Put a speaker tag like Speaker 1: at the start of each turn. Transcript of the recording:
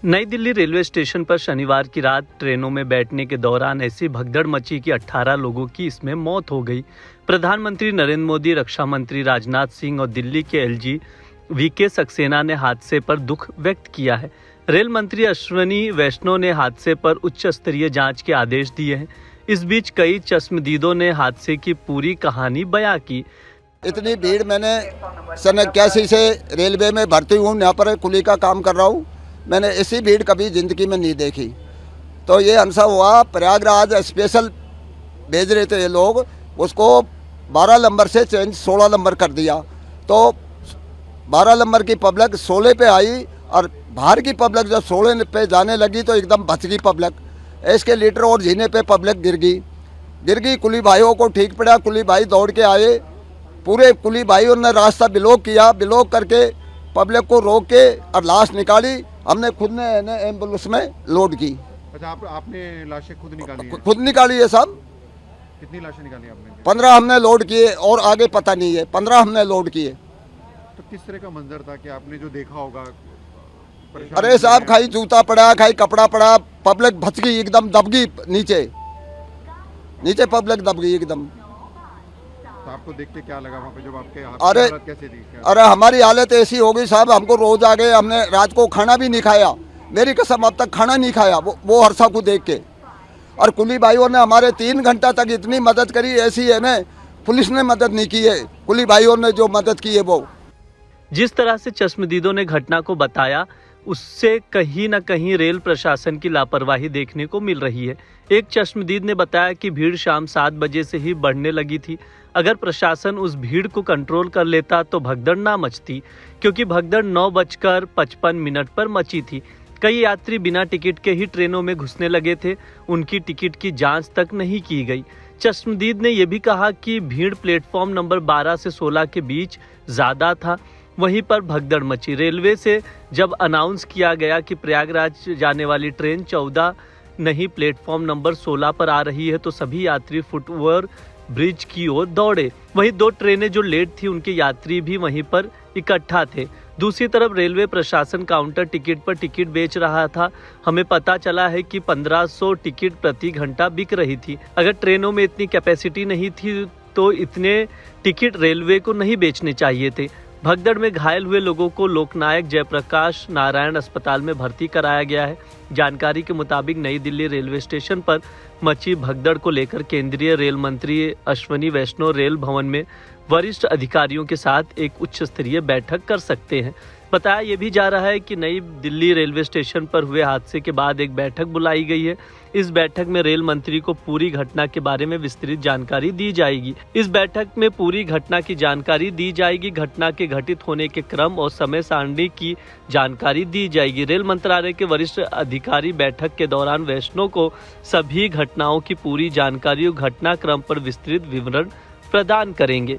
Speaker 1: नई Delhi railway station पर शनिवार की रात ट्रेनों में बैठने के दौरान ऐसी भगदड़ मची कि 18 लोगों की इसमें मौत हो गई। प्रधानमंत्री नरेंद्र मोदी, रक्षा मंत्री राजनाथ सिंह और दिल्ली के एलजी वीके सक्सेना ने हादसे पर दुख व्यक्त किया है। रेल मंत्री अश्विनी वैष्णव ने हादसे पर उच्च स्तरीय जांच के आदेश दिए हैं। इस बीच कई चश्मदीदों ने हादसे की पूरी कहानी बयां की।
Speaker 2: इतनी भीड़ मैंने सन 81 से रेलवे में भर्ती हूँ, यहाँ पर कुली का काम कर रहा हूँ। मैंने ऐसी भीड़ कभी ज़िंदगी में नहीं देखी। तो ये हादसा हुआ, प्रयागराज स्पेशल भेज रहे थे ये लोग, उसको 12 नंबर से चेंज 16 नंबर कर दिया। तो 12 नंबर की पब्लिक 16 पे आई और बाहर की पब्लिक जब 16 पे जाने लगी तो एकदम बच गई पब्लिक। एस्केलेटर और जीने पे पब्लिक गिर गई। कुली भाइयों को ठीक पड़ा, कुली भाई दौड़ के आए। पूरे कुली भाइयों ने रास्ता ब्लॉक किया, ब्लॉक करके पब्लिक को रोक के और लाश निकाली। हमने खुद ने एम्बुलेंस में लोड की।
Speaker 3: अच्छा, आपने लाशें खुद निकाली हैं?
Speaker 2: खुद निकाली है सब।
Speaker 3: कितनी लाशें निकाली आपने?
Speaker 2: 15 हमने लोड किए और आगे पता नहीं है। 15 हमने लोड किए।
Speaker 3: तो किस तरह का मंजर था कि आपने जो देखा होगा?
Speaker 2: अरे साहब, खाई जूता पड़ा, खाई कपड़ा पड़ा, पब्लिक भच गई, एकदम दब गई नीचे पब्लिक दब गई एकदम।
Speaker 3: तो आपको देख के क्या लगा वहाँ पे जब आपके
Speaker 2: हालत
Speaker 3: कैसे थी?
Speaker 2: अरे हमारी हालत ऐसी हो गई साहब, हमको रोज आ गए। हमने रात को खाना भी नहीं खाया, मेरी कसम अब तक खाना नहीं खाया वो हादसा को देख के। और कुली भाइयों ने हमारे 3 घंटा तक इतनी मदद करी, ऐसी है ना, पुलिस ने मदद नहीं की है। कुली भाइयों ने जो मदद की है वो।
Speaker 1: जिस तरह से चश्मदीदों ने घटना को बताया, उससे कहीं न कहीं रेल प्रशासन की लापरवाही देखने को मिल रही है। एक चश्मदीद ने बताया कि भीड़ शाम 7 बजे से ही बढ़ने लगी थी। अगर प्रशासन उस भीड़ को कंट्रोल कर लेता तो भगदड़ ना मचती, क्योंकि भगदड़ 9:55 पर मची थी। कई यात्री बिना टिकट के ही ट्रेनों में घुसने लगे थे, उनकी टिकट की जांच तक नहीं की गई। चश्मदीद ने यह भी कहा कि भीड़ प्लेटफॉर्म नंबर 12 से 16 के बीच ज़्यादा था, वहीं पर भगदड़ मची। रेलवे से जब अनाउंस किया गया कि प्रयागराज जाने वाली ट्रेन 14 नहीं प्लेटफॉर्म नंबर 16 पर आ रही है, तो सभी यात्री फुटओवर ब्रिज की ओर दौड़े। वहीं 2 ट्रेनें जो लेट थी, उनके यात्री भी वहीं पर इकट्ठा थे। दूसरी तरफ रेलवे प्रशासन काउंटर टिकट पर टिकट बेच रहा था। हमें पता चला है कि 1500 टिकट प्रति घंटा बिक रही थी। अगर ट्रेनों में इतनी कैपेसिटी नहीं थी तो इतने टिकट रेलवे को नहीं बेचने चाहिए थे। भगदड़ में घायल हुए लोगों को लोकनायक जयप्रकाश नारायण अस्पताल में भर्ती कराया गया है। जानकारी के मुताबिक नई दिल्ली रेलवे स्टेशन पर मची भगदड़ को लेकर केंद्रीय रेल मंत्री अश्विनी वैष्णव रेल भवन में वरिष्ठ अधिकारियों के साथ एक उच्च स्तरीय बैठक कर सकते हैं। बताया यह भी जा रहा है कि नई दिल्ली रेलवे स्टेशन पर हुए हादसे के बाद एक बैठक बुलाई गई है। इस बैठक में रेल मंत्री को पूरी घटना के बारे में विस्तृत जानकारी दी जाएगी। इस बैठक में पूरी घटना की जानकारी दी जाएगी, घटना के घटित होने के क्रम और समय सारणी की जानकारी दी जाएगी। रेल मंत्रालय के वरिष्ठ अधिकारी बैठक के दौरान वैष्णव को सभी घटनाओं की पूरी जानकारी और घटनाक्रम पर विस्तृत विवरण प्रदान करेंगे।